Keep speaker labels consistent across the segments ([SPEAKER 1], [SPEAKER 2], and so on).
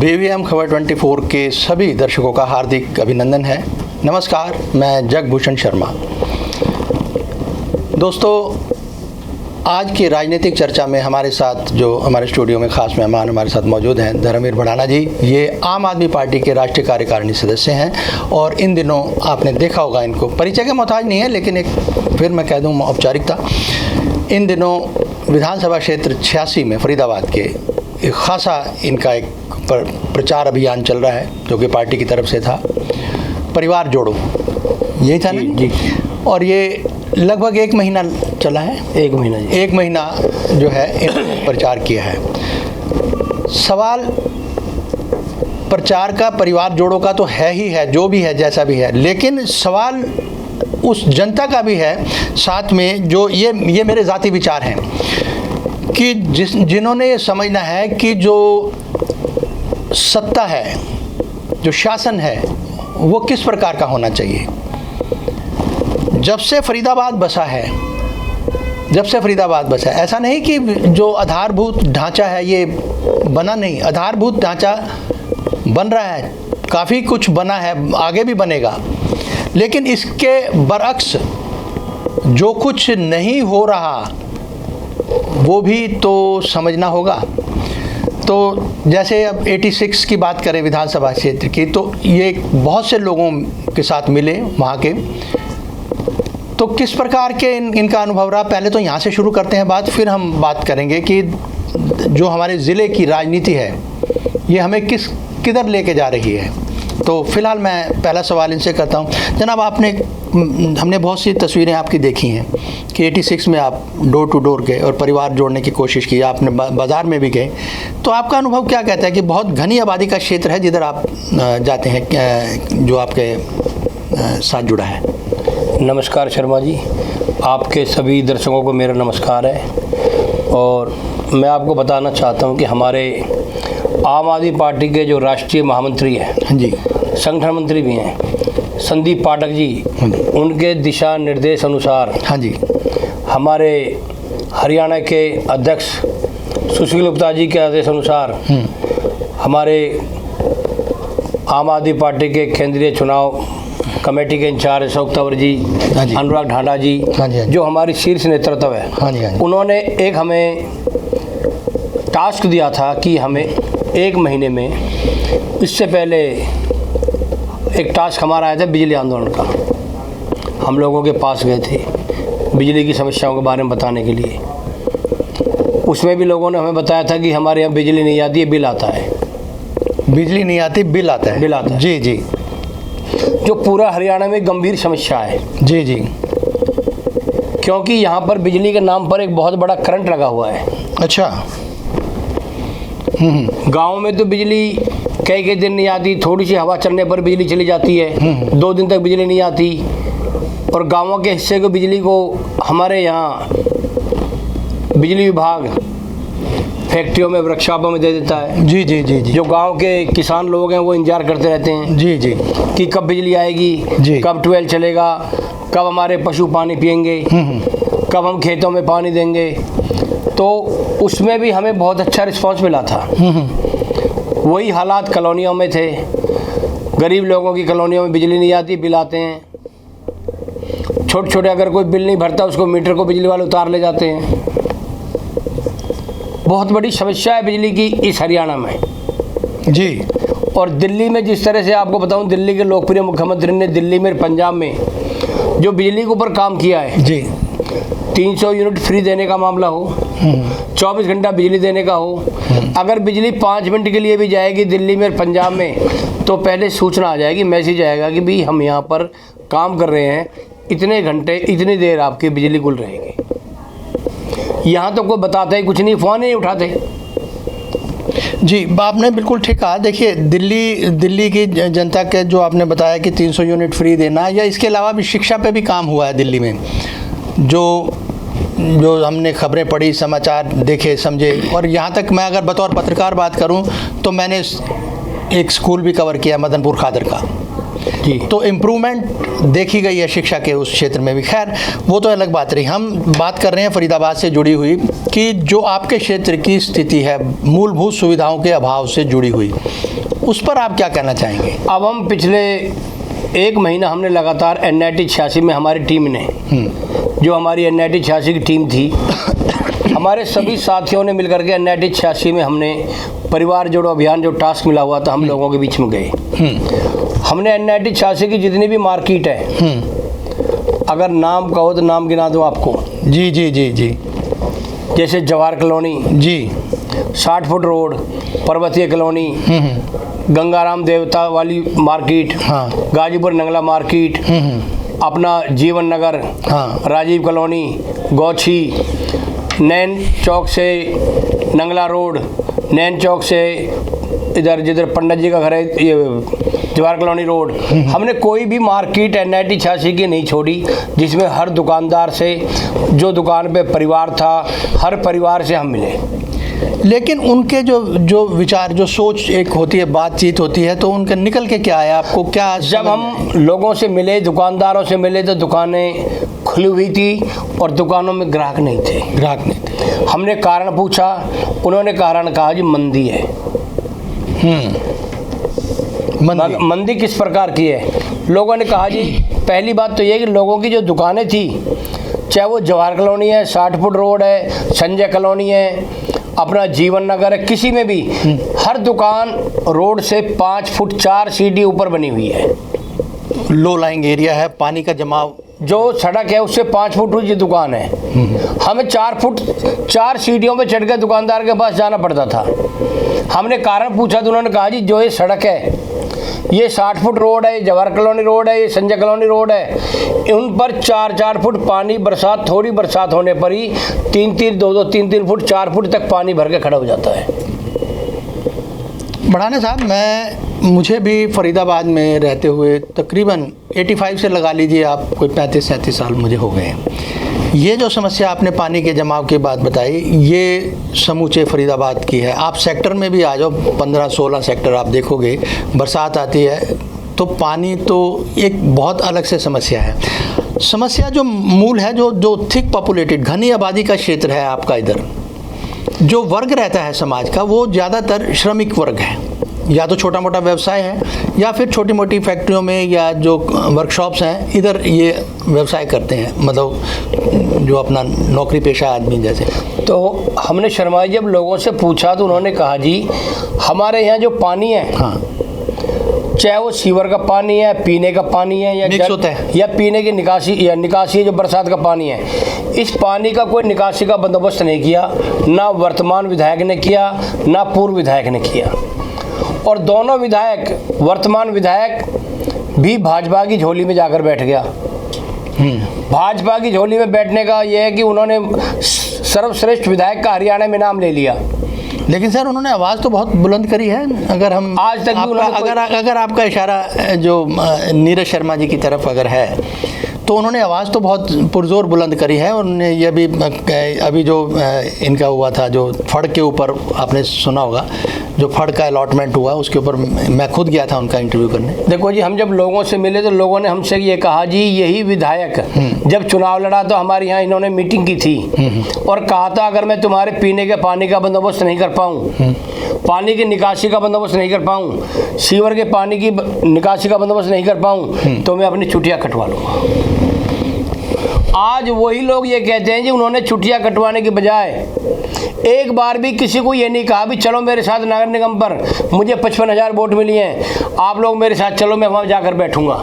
[SPEAKER 1] BVM खबर 24 के सभी दर्शकों का हार्दिक अभिनंदन है। नमस्कार, मैं जगभूषण शर्मा। दोस्तों, आज की राजनीतिक चर्चा में हमारे साथ जो हमारे स्टूडियो में खास मेहमान हमारे साथ मौजूद हैं धर्मवीर भड़ाना जी। ये आम आदमी पार्टी के राष्ट्रीय कार्यकारिणी सदस्य हैं और इन दिनों आपने देखा होगा, इनको परिचय के मोहताज नहीं है, लेकिन एक फिर मैं कह दूँ औपचारिकता, इन दिनों विधानसभा क्षेत्र 86 में फरीदाबाद के एक खासा इनका एक प्रचार अभियान चल रहा है जो कि पार्टी की तरफ से था। परिवार जोड़ो, यही था ना जी। और ये लगभग 1 महीना चला है। 1 महीना जो है इन्होंने प्रचार किया है। सवाल प्रचार का, परिवार जोड़ो का तो है ही है, जो भी है जैसा भी है, लेकिन सवाल उस जनता का भी है साथ में, जो ये मेरे ज़ाती विचार हैं कि जिन्होंने ये समझना है कि जो सत्ता है, जो शासन है, वो किस प्रकार का होना चाहिए। जब से फरीदाबाद बसा है, ऐसा नहीं कि जो आधारभूत ढांचा है ये बना नहीं, आधारभूत ढांचा बन रहा है, काफ़ी कुछ बना है, आगे भी बनेगा, लेकिन इसके बरअक्स जो कुछ नहीं हो रहा वो भी तो समझना होगा। तो जैसे अब 86 की बात करें विधानसभा क्षेत्र की, तो ये बहुत से लोगों के साथ मिले वहाँ के, तो किस प्रकार के इनका अनुभव रहा। पहले तो यहाँ से शुरू करते हैं बात, फिर हम बात करेंगे कि जो हमारे ज़िले की राजनीति है ये हमें किधर लेके जा रही है। तो फिलहाल मैं पहला सवाल इनसे करता हूँ। जनाब, हमने बहुत सी तस्वीरें आपकी देखी हैं कि 86 में आप डोर टू डोर गए और परिवार जोड़ने की कोशिश की, आपने बाज़ार में भी गए, तो आपका अनुभव क्या कहता है कि बहुत घनी आबादी का क्षेत्र है जिधर आप जाते हैं, जो आपके साथ जुड़ा है।
[SPEAKER 2] नमस्कार शर्मा जी, आपके सभी दर्शकों को मेरा नमस्कार है। और मैं आपको बताना चाहता हूँ कि हमारे आम आदमी पार्टी के जो राष्ट्रीय महामंत्री हैं जी, संगठन मंत्री भी हैं, संदीप पाठक जी, उनके दिशा निर्देश अनुसार हाँ जी, हमारे हरियाणा के अध्यक्ष सुशील गुप्ता जी के आदेश अनुसार हमारे आम आदमी पार्टी के केंद्रीय चुनाव कमेटी के इंचार्ज अशोक तंवर जी, अनुराग ढांडा जी, जो हमारी शीर्ष नेतृत्व है, उन्होंने एक हमें टास्क दिया था कि हमें 1 महीने में, इससे पहले एक टास्क हमारा आया था बिजली आंदोलन का, हम लोगों के पास गए थे बिजली की समस्याओं के बारे में बताने के लिए। उसमें भी लोगों ने हमें बताया था कि हमारे यहाँ बिजली नहीं आती है, बिल आता है।
[SPEAKER 1] बिजली नहीं आती, बिल आता है जी जी,
[SPEAKER 2] जो पूरा हरियाणा में गंभीर समस्या है
[SPEAKER 1] जी जी,
[SPEAKER 2] क्योंकि यहाँ पर बिजली के नाम पर एक बहुत बड़ा करंट लगा हुआ है।
[SPEAKER 1] अच्छा।
[SPEAKER 2] गाँव में तो बिजली कई दिन नहीं आती, थोड़ी सी हवा चलने पर बिजली चली जाती है, 2 दिन तक बिजली नहीं आती। और गाँवों के हिस्से को बिजली को हमारे यहाँ बिजली विभाग फैक्ट्रियों में, वर्कशॉपों में दे देता है।
[SPEAKER 1] जी जी जी जी,
[SPEAKER 2] जो गांव के किसान लोग हैं वो इंतजार करते रहते हैं
[SPEAKER 1] जी जी
[SPEAKER 2] कि कब बिजली आएगी, कब ट्यूबवेल चलेगा, कब हमारे पशु पानी पिएंगे, कब हम खेतों में पानी देंगे। तो उसमें भी हमें बहुत अच्छा रिस्पांस मिला था। वही हालात कॉलोनियों में थे, गरीब लोगों की कॉलोनियों में बिजली नहीं आती, बिल आते हैं छोटे, अगर कोई बिल नहीं भरता उसको मीटर को बिजली वाले उतार ले जाते हैं। बहुत बड़ी समस्या है बिजली की इस हरियाणा में
[SPEAKER 1] जी।
[SPEAKER 2] और दिल्ली में जिस तरह से आपको बताऊं, दिल्ली के लोकप्रिय मुख्यमंत्री ने दिल्ली में, पंजाब में जो बिजली के ऊपर काम किया है
[SPEAKER 1] जी,
[SPEAKER 2] 300 यूनिट फ्री देने का मामला हो, 24 घंटा बिजली देने का हो, अगर बिजली 5 मिनट के लिए भी जाएगी दिल्ली में, पंजाब में, तो पहले सूचना आ जाएगी, मैसेज आएगा कि भाई हम यहाँ पर काम कर रहे हैं, इतने घंटे, इतनी देर आपकी बिजली गुल रहेगी। यहाँ तो कोई बताता ही कुछ नहीं, फ़ोन ही नहीं उठाते।
[SPEAKER 1] जी, आपने बिल्कुल ठीक कहा। देखिए, दिल्ली की जनता के जो आपने बताया कि 300 यूनिट फ्री देना, या इसके अलावा भी शिक्षा पे भी काम हुआ है दिल्ली में, जो हमने खबरें पढ़ी, समाचार देखे, समझे। और यहाँ तक मैं अगर बतौर पत्रकार बात करूँ तो मैंने एक स्कूल भी कवर किया, मदनपुर खादर का जी। तो इम्प्रूवमेंट देखी गई है शिक्षा के उस क्षेत्र में भी। खैर, वो तो अलग बात रही। हम बात कर रहे हैं फरीदाबाद से जुड़ी हुई कि जो आपके क्षेत्र की स्थिति है मूलभूत सुविधाओं के अभाव से जुड़ी हुई, उस पर आप क्या कहना चाहेंगे?
[SPEAKER 2] अब हम पिछले 1 महीना हमने लगातार NIT 86 में हमारी टीम ने, जो हमारी NIT 86 की टीम थी, हमारे सभी साथियों ने मिलकर के NIT 86 में हमने परिवार जोड़ो अभियान जो टास्क मिला हुआ था हम लोगों के बीच में गए। हमने NIT 86 की जितनी भी मार्केट है, अगर नाम कहो तो नाम गिना दूँ आपको।
[SPEAKER 1] जी जी जी जी।
[SPEAKER 2] जैसे जवाहर कॉलोनी
[SPEAKER 1] जी,
[SPEAKER 2] 60 फुट रोड, पर्वतीय कॉलोनी, गंगाराम देवता वाली मार्केट,
[SPEAKER 1] हाँ,
[SPEAKER 2] गाजीपुर नंगला मार्केट, अपना जीवन नगर,
[SPEAKER 1] हाँ,
[SPEAKER 2] राजीव कॉलोनी, गौछी, नैन चौक से नंगला रोड, नैन चौक से इधर जिधर पंडित जी का घर है ये जवाहर कॉलोनी रोड, हमने कोई भी मार्केट NIT 86 की नहीं छोड़ी जिसमें हर दुकानदार से, जो दुकान पे परिवार था, हर परिवार से हम मिले।
[SPEAKER 1] लेकिन उनके जो विचार, जो सोच एक होती है, बातचीत होती है, तो उनका निकल के क्या आया आपको? क्या
[SPEAKER 2] जब हम लोगों से मिले, दुकानदारों से मिले, तो दुकानें खुली हुई थी और दुकानों में ग्राहक नहीं थे।
[SPEAKER 1] ग्राहक नहीं थे।
[SPEAKER 2] हमने कारण पूछा, उन्होंने कारण कहा जी मंदी है। मंदी किस प्रकार की है? लोगों ने कहा जी पहली बात तो ये कि लोगों की जो दुकानें थी, चाहे वो जवाहर कॉलोनी है, 60 फुट रोड है, संजय कॉलोनी है, अपना जीवन नगर है, किसी में भी हर दुकान रोड से 5 फुट 4 सीढ़ी ऊपर बनी हुई है।
[SPEAKER 1] लो लाइंग एरिया है, पानी का जमाव,
[SPEAKER 2] जो सड़क है उससे 5 फुट ऊंची दुकान है। हमें 4 फुट 4 सीढ़ियों पे चढ़ के दुकानदार के पास जाना पड़ता था। हमने कारण पूछा तो उन्होंने कहा जी जो ये सड़क है, ये 60 फुट रोड है, जवाहर कॉलोनी रोड है, ये संजय कॉलोनी रोड है, उन पर 4-4 फुट पानी, बरसात, थोड़ी बरसात होने पर ही 2-3 फुट 4 फुट तक पानी भर के खड़ा हो जाता है।
[SPEAKER 1] बढ़ाना साहब, मुझे भी फरीदाबाद में रहते हुए तकरीबन 85 से लगा लीजिए आप, कोई 35-37 साल मुझे हो गए हैं। ये जो समस्या आपने पानी के जमाव की बात बताई, ये समूचे फरीदाबाद की है। आप सेक्टर में भी आ जाओ, 15-16 सेक्टर आप देखोगे, बरसात आती है तो पानी तो एक बहुत अलग से समस्या है। समस्या जो मूल है, जो थिक पॉपुलेटेड, घनी आबादी का क्षेत्र है आपका, इधर जो वर्ग रहता है समाज का, वो ज़्यादातर श्रमिक वर्ग है, या तो छोटा मोटा व्यवसाय है या फिर छोटी मोटी फैक्ट्रियों में या जो वर्कशॉप्स हैं, इधर ये व्यवसाय करते हैं, मतलब जो अपना नौकरी पेशा आदमी जैसे।
[SPEAKER 2] तो हमने शर्मा जी जब लोगों से पूछा तो उन्होंने कहा जी हमारे यहाँ जो पानी है,
[SPEAKER 1] हाँ,
[SPEAKER 2] चाहे वो सीवर का पानी है, पीने का पानी है, या
[SPEAKER 1] मिक्स होता है,
[SPEAKER 2] या पीने की निकासी जो बरसात का पानी है, इस पानी का कोई निकासी का बंदोबस्त नहीं किया, ना वर्तमान विधायक ने किया, ना पूर्व विधायक ने किया। और दोनों विधायक, वर्तमान विधायक भी भाजपा की झोली में जाकर बैठ गया। भाजपा की झोली में बैठने का यह है कि उन्होंने सर्वश्रेष्ठ विधायक का हरियाणा में नाम ले लिया।
[SPEAKER 1] लेकिन सर उन्होंने आवाज़ तो बहुत बुलंद करी है। अगर हम
[SPEAKER 2] आज तक
[SPEAKER 1] अगर आपका इशारा जो नीरज शर्मा जी की तरफ अगर है, तो उन्होंने आवाज़ तो बहुत पुरजोर बुलंद करी है। उन्होंने ये भी अभी जो इनका हुआ था, जो फड़ के ऊपर आपने सुना होगा, जो फड़ का अलॉटमेंट हुआ, उसके ऊपर मैं खुद गया था उनका इंटरव्यू करने।
[SPEAKER 2] देखो जी, हम जब लोगों से मिले तो लोगों ने हमसे ये कहा जी, यही विधायक जब चुनाव लड़ा तो हमारे यहाँ इन्होंने मीटिंग की थी और कहा था अगर मैं तुम्हारे पीने के पानी का बंदोबस्त नहीं कर पाऊँ, पानी की निकासी का बंदोबस्त नहीं कर पाऊँ, सीवर के पानी की निकासी का बंदोबस्त नहीं कर पाऊँ, तो मैं अपनी छुट्टियाँ कटवा लूँगा। आज वही लोग ये कहते हैं जी उन्होंने छुट्टियां कटवाने के बजाय एक बार भी किसी को ये नहीं कहा भी चलो मेरे साथ नगर निगम पर, मुझे 55,000 वोट मिली हैं, आप लोग मेरे साथ चलो, मैं वहाँ जाकर बैठूंगा।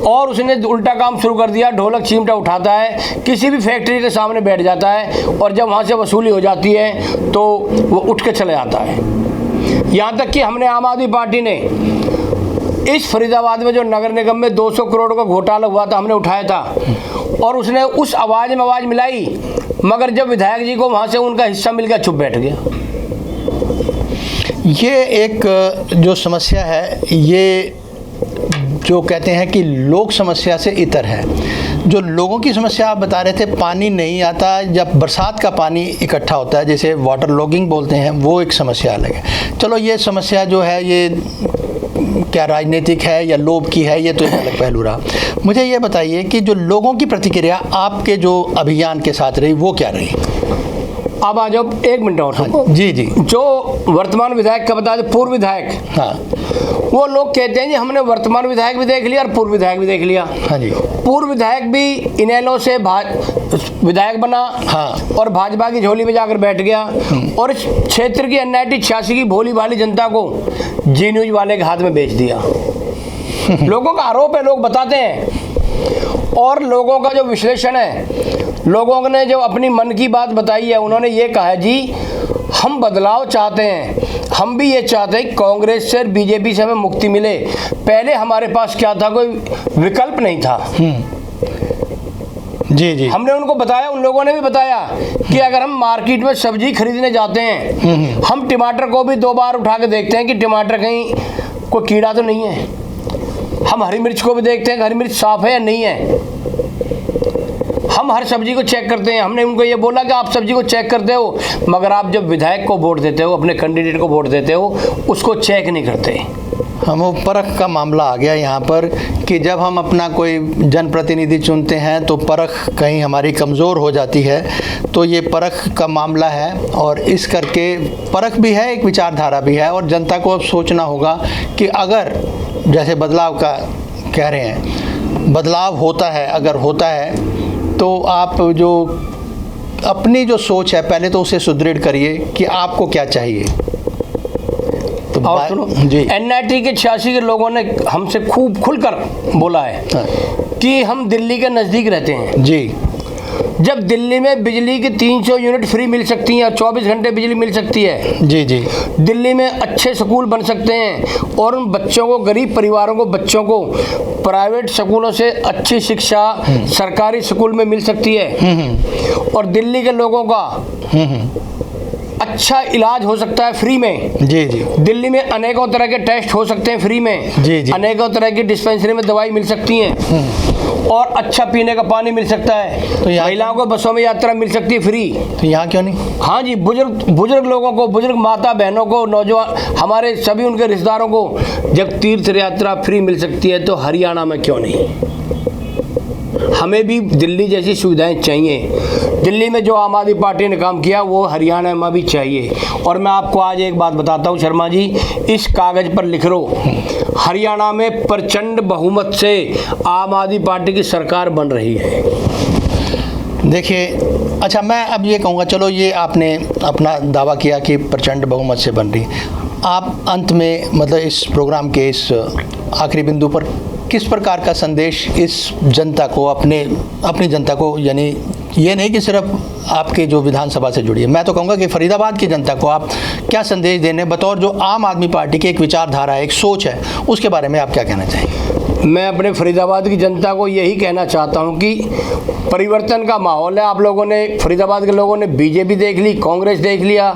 [SPEAKER 2] और उसने उल्टा काम शुरू कर दिया, ढोलक चिमटा उठाता है, किसी भी फैक्ट्री के सामने बैठ जाता है और जब वहाँ से वसूली हो जाती है तो वो उठ के चले जाता है। यहाँ तक कि हमने आम आदमी पार्टी ने इस फरीदाबाद में जो नगर निगम में 200 करोड़ का घोटाला हुआ था, हमने उठाया था और उसने उस आवाज़ में आवाज़ मिलाई, मगर जब विधायक जी को वहाँ से उनका हिस्सा मिल गया, चुप बैठ गया।
[SPEAKER 1] ये एक जो समस्या है, ये जो कहते हैं कि लोक समस्या से इतर है। जो लोगों की समस्या आप बता रहे थे, पानी नहीं आता, जब बरसात का पानी इकट्ठा होता है, जैसे वाटर लॉगिंग बोलते हैं, वो एक समस्या अलग है। चलो ये समस्या जो है, ये क्या राजनीतिक है या लोभ की है, ये तो एक अलग पहलू रहा। मुझे ये बताइए कि जो लोगों की प्रतिक्रिया आपके जो अभियान के साथ रही, वो क्या रही?
[SPEAKER 2] अब आ जाओ, एक मिनट और
[SPEAKER 1] हाँ, जी जी।
[SPEAKER 2] जो वर्तमान विधायक का बता दे, पूर्व विधायक,
[SPEAKER 1] हाँ,
[SPEAKER 2] वो लोग कहते हैं जी हमने वर्तमान विधायक भी देख लिया और पूर्व विधायक भी देख लिया।
[SPEAKER 1] हाँ जी।
[SPEAKER 2] पूर्व विधायक भी इनेलो से विधायक बना,
[SPEAKER 1] हाँ,
[SPEAKER 2] और भाजपा की झोली में जाकर बैठ गया, और इस क्षेत्र की NIT 86 की भोली भाली जनता को जी न्यूज वाले के हाथ में बेच दिया। लोगों का आरोप है, लोग बताते हैं, और लोगों का जो विश्लेषण है, लोगों ने जो अपनी मन की बात बताई है, उन्होंने ये कहा है जी हम बदलाव चाहते हैं, हम भी ये चाहते हैं कि कांग्रेस से BJP से हमें मुक्ति मिले। पहले हमारे पास क्या था, कोई विकल्प नहीं था।
[SPEAKER 1] जी जी।
[SPEAKER 2] हमने उनको बताया, उन लोगों ने भी बताया कि अगर हम मार्केट में सब्जी खरीदने जाते हैं, हम टमाटर को भी 2 बार उठा के देखते हैं कि टमाटर कहीं कोई कीड़ा तो नहीं है। हम हरी मिर्च को भी देखते हैं कि हरी मिर्च साफ है या नहीं है। हम हर सब्जी को चेक करते हैं। हमने उनको ये बोला कि आप सब्जी को चेक करते हो, मगर आप जब विधायक को वोट देते हो, अपने कैंडिडेट को वोट देते हो, उसको चेक नहीं करते।
[SPEAKER 1] हम वो परख का मामला आ गया यहाँ पर कि जब हम अपना कोई जनप्रतिनिधि चुनते हैं तो परख कहीं हमारी कमज़ोर हो जाती है। तो ये परख का मामला है, और इस करके परख भी है, एक विचारधारा भी है, और जनता को अब सोचना होगा कि अगर जैसे बदलाव का कह रहे हैं, बदलाव होता है, अगर होता है तो आप जो अपनी जो सोच है पहले तो उसे सुदृढ़ करिए कि आपको क्या चाहिए। तो
[SPEAKER 2] और सुनो
[SPEAKER 1] जी,
[SPEAKER 2] NIT के 86 के लोगों ने हमसे खूब खुलकर बोला है
[SPEAKER 1] हाँ,
[SPEAKER 2] कि हम दिल्ली के नज़दीक रहते हैं।
[SPEAKER 1] जी।
[SPEAKER 2] जब दिल्ली में बिजली की 300 यूनिट फ्री मिल सकती हैं, 24 घंटे बिजली मिल सकती है,
[SPEAKER 1] जी जी।
[SPEAKER 2] दिल्ली में अच्छे स्कूल बन सकते हैं, और उन बच्चों को, गरीब परिवारों को, बच्चों को प्राइवेट स्कूलों से अच्छी शिक्षा सरकारी स्कूल में मिल सकती है, और दिल्ली के लोगों का अच्छा इलाज हो सकता है फ्री में।
[SPEAKER 1] जी जी।
[SPEAKER 2] दिल्ली में अनेकों तरह के टेस्ट हो सकते हैं फ्री में।
[SPEAKER 1] जी जी।
[SPEAKER 2] अनेकों तरह की डिस्पेंसरी में दवाई मिल सकती हैं, और अच्छा पीने का पानी मिल सकता है।
[SPEAKER 1] तो
[SPEAKER 2] महिलाओं को बसों में यात्रा मिल सकती है फ्री।
[SPEAKER 1] तो यहाँ क्यों नहीं?
[SPEAKER 2] हाँ जी, बुजुर्ग लोगों को, बुजुर्ग माता बहनों को, नौजवान, हमारे सभी उनके रिश्तेदारों को जब तीर्थ यात्रा फ्री मिल सकती है, तो हरियाणा में क्यों नहीं? हमें भी दिल्ली जैसी सुविधाएं चाहिए। दिल्ली में जो आम आदमी पार्टी ने काम किया वो हरियाणा में भी चाहिए। और मैं आपको आज एक बात बताता हूँ शर्मा जी, इस कागज़ पर लिख लो, हरियाणा में प्रचंड बहुमत से आम आदमी पार्टी की सरकार बन रही है।
[SPEAKER 1] देखिए, अच्छा मैं अब ये कहूँगा, चलो ये आपने अपना दावा किया कि प्रचंड बहुमत से बन रही, आप अंत में मतलब इस प्रोग्राम के इस आखिरी बिंदु पर किस प्रकार का संदेश इस जनता को, अपनी जनता को, यानी ये नहीं कि सिर्फ आपके जो विधानसभा से जुड़ी है, मैं तो कहूँगा कि फरीदाबाद की जनता को आप क्या संदेश देने, बतौर जो आम आदमी पार्टी की एक विचारधारा है, एक सोच है, उसके बारे में आप क्या कहना चाहेंगे?
[SPEAKER 2] मैं अपने फरीदाबाद की जनता को यही कहना चाहता हूं कि परिवर्तन का माहौल है। आप लोगों ने, फरीदाबाद के लोगों ने बीजेपी देख ली, कांग्रेस देख लिया।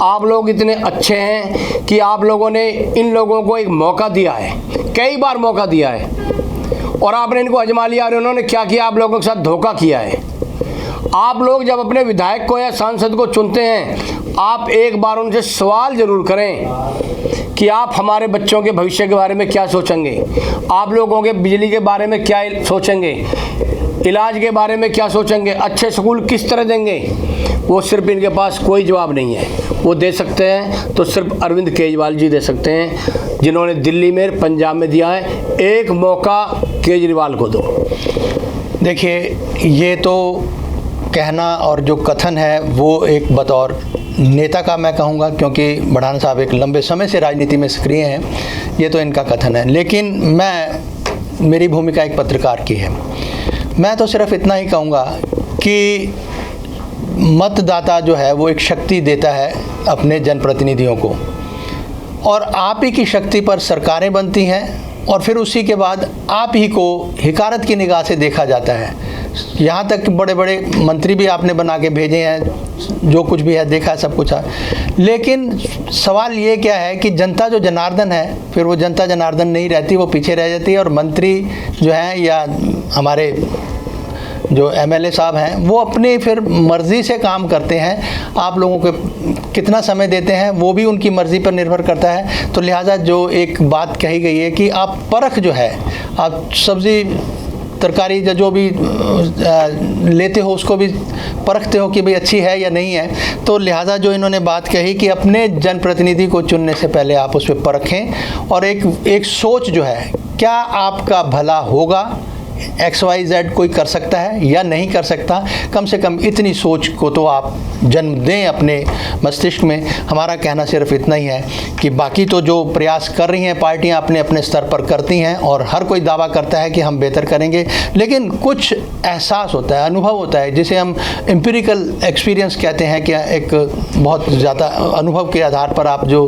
[SPEAKER 2] आप लोग इतने अच्छे हैं कि आप लोगों ने इन लोगों को एक मौका दिया है, कई बार मौका दिया है, और आपने इनको आजमा लिया। और उन्होंने क्या किया? आप लोगों के साथ धोखा किया है। आप लोग जब अपने विधायक को या सांसद को चुनते हैं, आप एक बार उनसे सवाल जरूर करें कि आप हमारे बच्चों के भविष्य के बारे में क्या सोचेंगे, आप लोगों के बिजली के बारे में क्या सोचेंगे, इलाज के बारे में क्या सोचेंगे, अच्छे स्कूल किस तरह देंगे। वो सिर्फ इनके पास कोई जवाब नहीं है। वो दे सकते हैं तो सिर्फ अरविंद केजरीवाल जी दे सकते हैं, जिन्होंने दिल्ली में, पंजाब में दिया है। एक मौका केजरीवाल को दो।
[SPEAKER 1] देखिए, ये तो कहना और जो कथन है वो एक बतौर नेता का मैं कहूँगा, क्योंकि बढ़ाना साहब एक लंबे समय से राजनीति में सक्रिय हैं, ये तो इनका कथन है। लेकिन मेरी भूमिका एक पत्रकार की है। मैं तो सिर्फ इतना ही कहूँगा कि मतदाता जो है वो एक शक्ति देता है अपने जनप्रतिनिधियों को, और आप ही की शक्ति पर सरकारें बनती हैं, और फिर उसी के बाद आप ही को हिकारत की निगाह से देखा जाता है। यहाँ तक कि बड़े बड़े मंत्री भी आपने बना के भेजे हैं, जो कुछ भी है देखा है, सब कुछ है। लेकिन सवाल ये क्या है कि जनता जो जनार्दन है, फिर वो जनता जनार्दन नहीं रहती, वो पीछे रह जाती है। और मंत्री जो हैं या हमारे जो MLA साहब हैं, वो अपनी फिर मर्ज़ी से काम करते हैं। आप लोगों को कितना समय देते हैं वो भी उनकी मर्ज़ी पर निर्भर करता है। तो लिहाजा जो एक बात कही गई है कि आप परख जो है, आप सब्ज़ी तरकारी या जो भी लेते हो उसको भी परखते हो कि भाई अच्छी है या नहीं है। तो लिहाजा जो इन्होंने बात कही कि अपने जनप्रतिनिधि को चुनने से पहले आप उस पर परखें और एक सोच जो है, क्या आपका भला होगा, XYZ कोई कर सकता है या नहीं कर सकता, कम से कम इतनी सोच को तो आप जन्म दें अपने मस्तिष्क में। हमारा कहना सिर्फ इतना ही है कि बाकी तो जो प्रयास कर रही हैं पार्टियां अपने अपने स्तर पर करती हैं और हर कोई दावा करता है कि हम बेहतर करेंगे, लेकिन कुछ एहसास होता है, अनुभव होता है, जिसे हम एम्पिरिकल एक्सपीरियंस कहते हैं, कि एक बहुत ज़्यादा अनुभव के आधार पर आप जो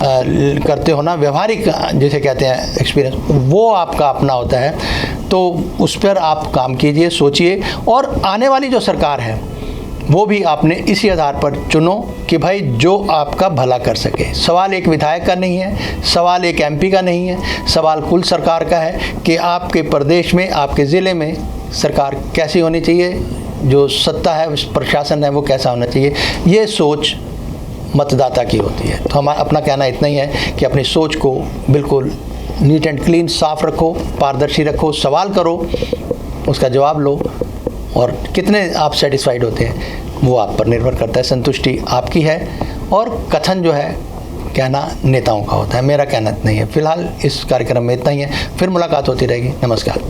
[SPEAKER 1] करते हो ना, व्यवहारिक जिसे कहते हैं एक्सपीरियंस, वो आपका अपना होता है। तो उस पर आप काम कीजिए, सोचिए, और आने वाली जो सरकार है वो भी आपने इसी आधार पर चुनो कि भाई जो आपका भला कर सके। सवाल एक विधायक का नहीं है, सवाल एक MP का नहीं है, सवाल कुल सरकार का है कि आपके प्रदेश में, आपके ज़िले में सरकार कैसी होनी चाहिए, जो सत्ता है, प्रशासन है, वो कैसा होना चाहिए। ये सोच मतदाता की होती है। तो हमारा अपना कहना इतना ही है कि अपनी सोच को बिल्कुल नीट एंड क्लीन, साफ़ रखो, पारदर्शी रखो, सवाल करो, उसका जवाब लो, और कितने आप सेटिस्फाइड होते हैं वो आप पर निर्भर करता है। संतुष्टि आपकी है, और कथन जो है कहना नेताओं का होता है। मेरा कहना इतना ही है। फिलहाल इस कार्यक्रम में इतना ही है, फिर मुलाकात होती रहेगी। नमस्कार।